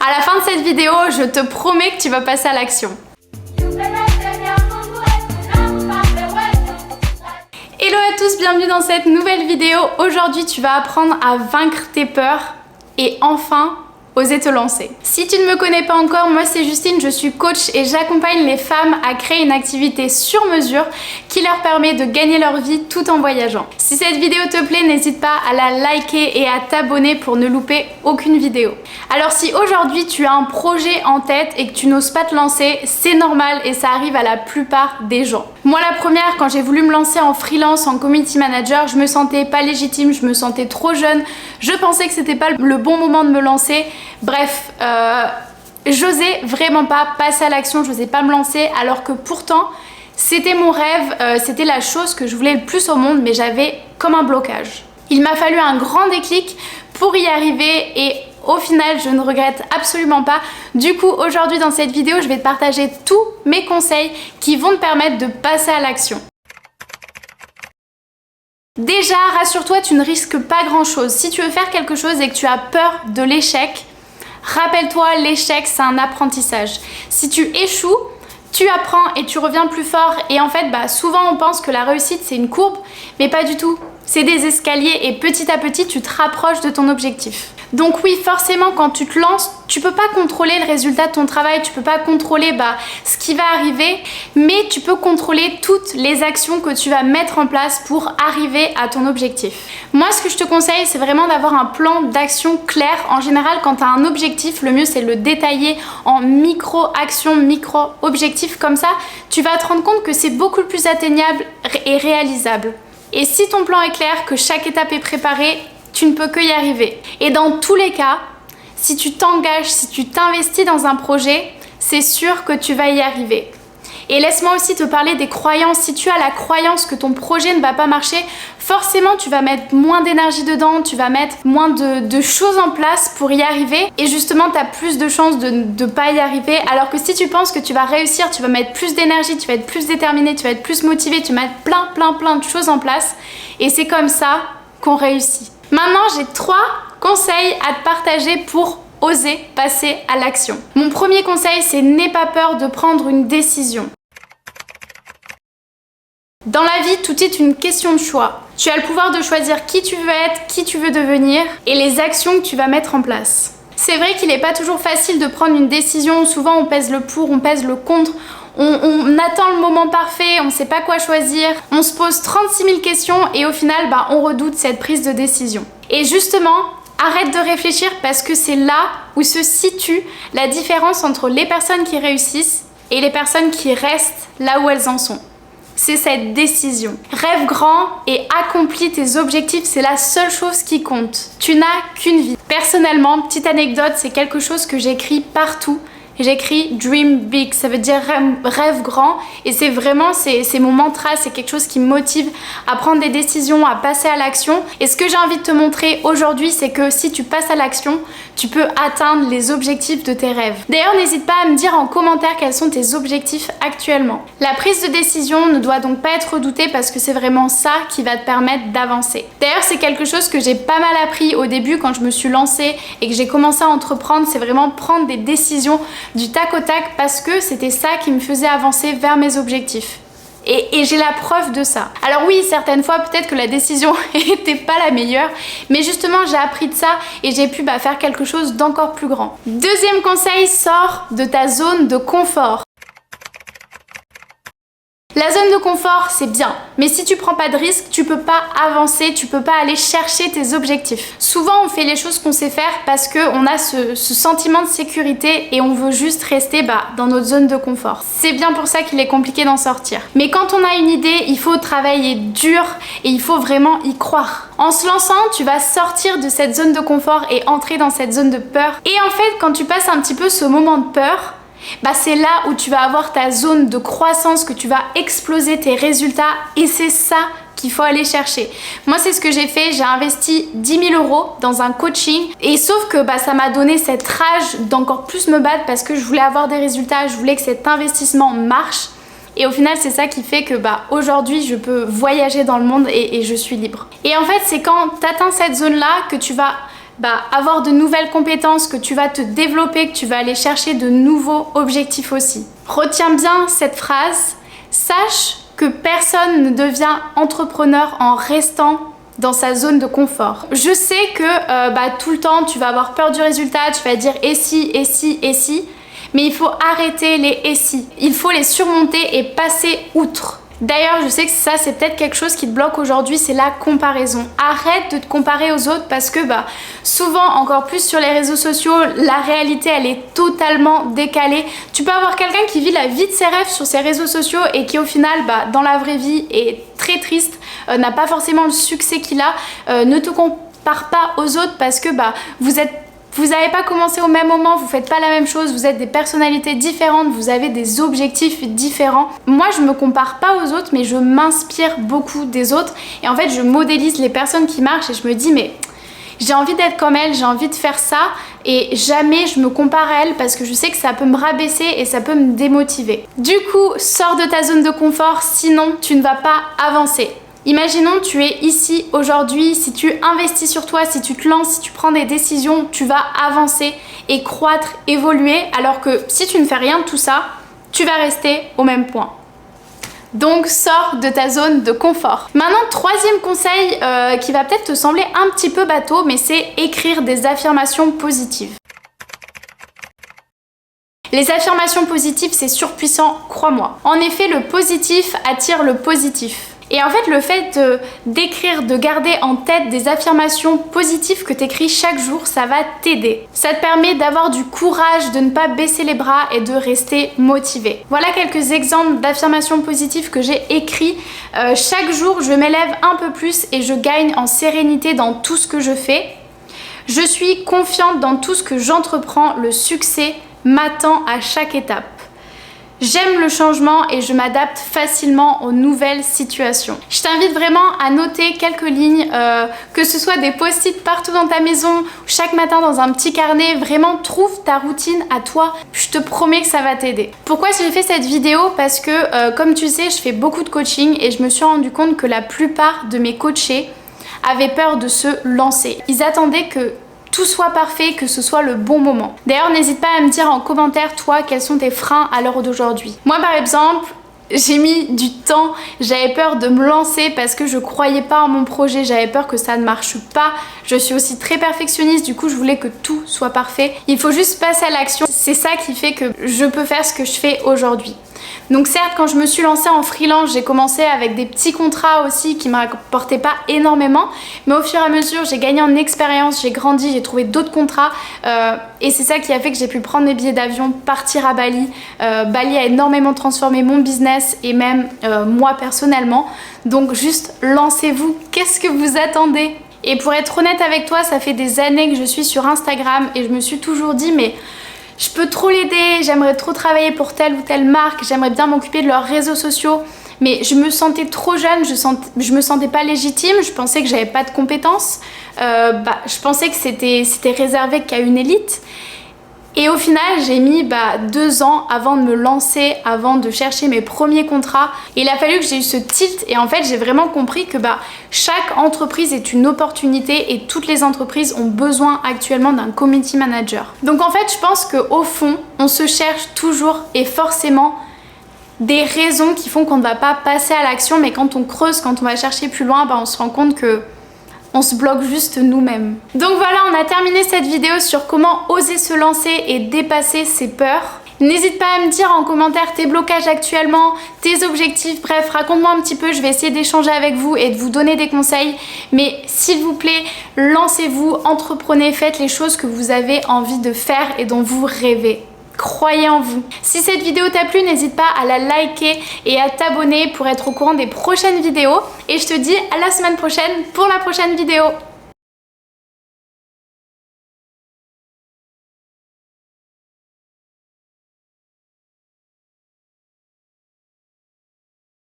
À la fin de cette vidéo, je te promets que tu vas passer à l'action. Hello à tous, bienvenue dans cette nouvelle vidéo. Aujourd'hui, tu vas apprendre à vaincre tes peurs et enfin oser te lancer. Si tu ne me connais pas encore, moi c'est Justine, je suis coach et j'accompagne les femmes à créer une activité sur mesure qui leur permet de gagner leur vie tout en voyageant. Si cette vidéo te plaît, n'hésite pas à la liker et à t'abonner pour ne louper aucune vidéo. Alors si aujourd'hui tu as un projet en tête et que tu n'oses pas te lancer, c'est normal et ça arrive à la plupart des gens. Moi la première, quand j'ai voulu me lancer en freelance, en community manager, je me sentais pas légitime, je me sentais trop jeune, je pensais que c'était pas le bon moment de me lancer. Bref, j'osais vraiment pas passer à l'action, j'osais pas me lancer alors que pourtant c'était mon rêve, c'était la chose que je voulais le plus au monde, mais j'avais comme un blocage. Il m'a fallu un grand déclic pour y arriver et au final je ne regrette absolument pas. Du coup aujourd'hui dans cette vidéo je vais te partager tous mes conseils qui vont te permettre de passer à l'action. Déjà, rassure-toi, tu ne risques pas grand-chose. Si tu veux faire quelque chose et que tu as peur de l'échec, rappelle-toi, l'échec, c'est un apprentissage. Si tu échoues, tu apprends et tu reviens plus fort. Et en fait, souvent on pense que la réussite, c'est une courbe, mais pas du tout. C'est des escaliers et petit à petit, tu te rapproches de ton objectif. Donc oui, forcément, quand tu te lances, tu peux pas contrôler le résultat de ton travail, tu peux pas contrôler ce qui va arriver, mais tu peux contrôler toutes les actions que tu vas mettre en place pour arriver à ton objectif. Moi, ce que je te conseille, c'est vraiment d'avoir un plan d'action clair. En général, quand tu as un objectif, le mieux, c'est de le détailler en micro-actions, micro-objectifs. Comme ça, tu vas te rendre compte que c'est beaucoup plus atteignable et réalisable. Et si ton plan est clair, que chaque étape est préparée, tu ne peux que y arriver. Et dans tous les cas, si tu t'engages, si tu t'investis dans un projet, c'est sûr que tu vas y arriver. Et laisse-moi aussi te parler des croyances. Si tu as la croyance que ton projet ne va pas marcher, forcément tu vas mettre moins d'énergie dedans, tu vas mettre moins de choses en place pour y arriver. Et justement, tu as plus de chances de ne pas y arriver. Alors que si tu penses que tu vas réussir, tu vas mettre plus d'énergie, tu vas être plus déterminé, tu vas être plus motivé, tu vas mettre plein de choses en place. Et c'est comme ça qu'on réussit. Maintenant, j'ai 3 conseils à te partager pour oser passer à l'action. Mon premier conseil, c'est n'aie pas peur de prendre une décision. Dans la vie, tout est une question de choix. Tu as le pouvoir de choisir qui tu veux être, qui tu veux devenir et les actions que tu vas mettre en place. C'est vrai qu'il n'est pas toujours facile de prendre une décision. Souvent, on pèse le pour, on pèse le contre. On attend le moment parfait, on ne sait pas quoi choisir, on se pose 36 000 questions et au final, on redoute cette prise de décision. Et justement, arrête de réfléchir parce que c'est là où se situe la différence entre les personnes qui réussissent et les personnes qui restent là où elles en sont. C'est cette décision. Rêve grand et accomplis tes objectifs, c'est la seule chose qui compte. Tu n'as qu'une vie. Personnellement, petite anecdote, c'est quelque chose que j'écris partout. J'écris Dream Big, ça veut dire rêve grand et c'est vraiment c'est mon mantra, c'est quelque chose qui me motive à prendre des décisions, à passer à l'action. Et ce que j'ai envie de te montrer aujourd'hui, c'est que si tu passes à l'action, tu peux atteindre les objectifs de tes rêves. D'ailleurs, n'hésite pas à me dire en commentaire quels sont tes objectifs actuellement. La prise de décision ne doit donc pas être redoutée parce que c'est vraiment ça qui va te permettre d'avancer. D'ailleurs, c'est quelque chose que j'ai pas mal appris au début quand je me suis lancée et que j'ai commencé à entreprendre, c'est vraiment prendre des décisions du tac au tac parce que c'était ça qui me faisait avancer vers mes objectifs. Et j'ai la preuve de ça. Alors oui, certaines fois, peut-être que la décision n'était pas la meilleure, mais justement, j'ai appris de ça et j'ai pu faire quelque chose d'encore plus grand. Deuxième conseil, sors de ta zone de confort. La zone de confort, c'est bien, mais si tu prends pas de risque, tu peux pas avancer, tu peux pas aller chercher tes objectifs. Souvent, on fait les choses qu'on sait faire parce qu'on a ce sentiment de sécurité et on veut juste rester dans notre zone de confort. C'est bien pour ça qu'il est compliqué d'en sortir. Mais quand on a une idée, il faut travailler dur et il faut vraiment y croire. En se lançant, tu vas sortir de cette zone de confort et entrer dans cette zone de peur. Et en fait, quand tu passes un petit peu ce moment de peur, c'est là où tu vas avoir ta zone de croissance, que tu vas exploser tes résultats et c'est ça qu'il faut aller chercher. Moi, c'est ce que j'ai fait, j'ai investi 10 000 € dans un coaching et sauf que ça m'a donné cette rage d'encore plus me battre parce que je voulais avoir des résultats, je voulais que cet investissement marche. Et au final, c'est ça qui fait que aujourd'hui, je peux voyager dans le monde et je suis libre. Et en fait, c'est quand tu atteins cette zone-là que tu vas avoir de nouvelles compétences, que tu vas te développer, que tu vas aller chercher de nouveaux objectifs aussi. Retiens bien cette phrase, sache que personne ne devient entrepreneur en restant dans sa zone de confort. Je sais que tout le temps tu vas avoir peur du résultat, tu vas dire et si, et si, et si, mais il faut arrêter les et si. Il faut les surmonter et passer outre. D'ailleurs, je sais que ça, c'est peut-être quelque chose qui te bloque aujourd'hui, c'est la comparaison. Arrête de te comparer aux autres parce que souvent, encore plus sur les réseaux sociaux, la réalité, elle est totalement décalée. Tu peux avoir quelqu'un qui vit la vie de ses rêves sur ses réseaux sociaux et qui au final, dans la vraie vie, est très triste, n'a pas forcément le succès qu'il a. Ne te compare pas aux autres parce que vous n'avez pas commencé au même moment, vous faites pas la même chose, vous êtes des personnalités différentes, vous avez des objectifs différents. Moi, je me compare pas aux autres, mais je m'inspire beaucoup des autres. Et en fait, je modélise les personnes qui marchent et je me dis, mais j'ai envie d'être comme elle, j'ai envie de faire ça. Et jamais je me compare à elle parce que je sais que ça peut me rabaisser et ça peut me démotiver. Du coup, sors de ta zone de confort, sinon tu ne vas pas avancer. Imaginons tu es ici aujourd'hui, si tu investis sur toi, si tu te lances, si tu prends des décisions, tu vas avancer et croître, évoluer, alors que si tu ne fais rien de tout ça, tu vas rester au même point. Donc sors de ta zone de confort. Maintenant, troisième conseil qui va peut-être te sembler un petit peu bateau, mais c'est écrire des affirmations positives. Les affirmations positives, c'est surpuissant, crois-moi. En effet, le positif attire le positif. Et en fait, le fait d'écrire, de garder en tête des affirmations positives que tu écris chaque jour, ça va t'aider. Ça te permet d'avoir du courage, de ne pas baisser les bras et de rester motivé. Voilà quelques exemples d'affirmations positives que j'ai écrits. Chaque jour, je m'élève un peu plus et je gagne en sérénité dans tout ce que je fais. Je suis confiante dans tout ce que j'entreprends. Le succès m'attend à chaque étape. J'aime le changement et je m'adapte facilement aux nouvelles situations. Je t'invite vraiment à noter quelques lignes, que ce soit des post-it partout dans ta maison, chaque matin dans un petit carnet. Vraiment, trouve ta routine à toi. Je te promets que ça va t'aider. Pourquoi j'ai fait cette vidéo? Parce que, comme tu sais, je fais beaucoup de coaching et je me suis rendu compte que la plupart de mes coachés avaient peur de se lancer. Ils attendaient que tout soit parfait, que ce soit le bon moment. D'ailleurs, n'hésite pas à me dire en commentaire, toi, quels sont tes freins à l'heure d'aujourd'hui. Moi, par exemple, j'ai mis du temps, j'avais peur de me lancer parce que je croyais pas en mon projet, j'avais peur que ça ne marche pas. Je suis aussi très perfectionniste, du coup je voulais que tout soit parfait. Il faut juste passer à l'action, c'est ça qui fait que je peux faire ce que je fais aujourd'hui. Donc certes, quand je me suis lancée en freelance, j'ai commencé avec des petits contrats aussi qui ne me rapportaient pas énormément, mais au fur et à mesure, j'ai gagné en expérience, j'ai grandi, j'ai trouvé d'autres contrats et c'est ça qui a fait que j'ai pu prendre mes billets d'avion, partir à Bali. Bali a énormément transformé mon business et même moi personnellement. Donc juste lancez-vous, qu'est-ce que vous attendez? Et pour être honnête avec toi, ça fait des années que je suis sur Instagram et je me suis toujours dit mais je peux trop l'aider, j'aimerais trop travailler pour telle ou telle marque, j'aimerais bien m'occuper de leurs réseaux sociaux, mais je me sentais trop jeune, je me sentais pas légitime, je pensais que j'avais pas de compétences, je pensais que c'était réservé qu'à une élite. Et au final, j'ai mis 2 ans avant de me lancer, avant de chercher mes premiers contrats. Et il a fallu que j'ai eu ce tilt et en fait, j'ai vraiment compris que chaque entreprise est une opportunité et toutes les entreprises ont besoin actuellement d'un community manager. Donc en fait, je pense qu'au fond, on se cherche toujours et forcément des raisons qui font qu'on ne va pas passer à l'action, mais quand on creuse, quand on va chercher plus loin, on se rend compte que on se bloque juste nous-mêmes. Donc voilà, on a terminé cette vidéo sur comment oser se lancer et dépasser ses peurs. N'hésite pas à me dire en commentaire tes blocages actuellement, tes objectifs, bref, raconte-moi un petit peu, je vais essayer d'échanger avec vous et de vous donner des conseils. Mais s'il vous plaît, lancez-vous, entreprenez, faites les choses que vous avez envie de faire et dont vous rêvez. Croyez en vous. Si cette vidéo t'a plu, n'hésite pas à la liker et à t'abonner pour être au courant des prochaines vidéos. Et je te dis à la semaine prochaine pour la prochaine vidéo.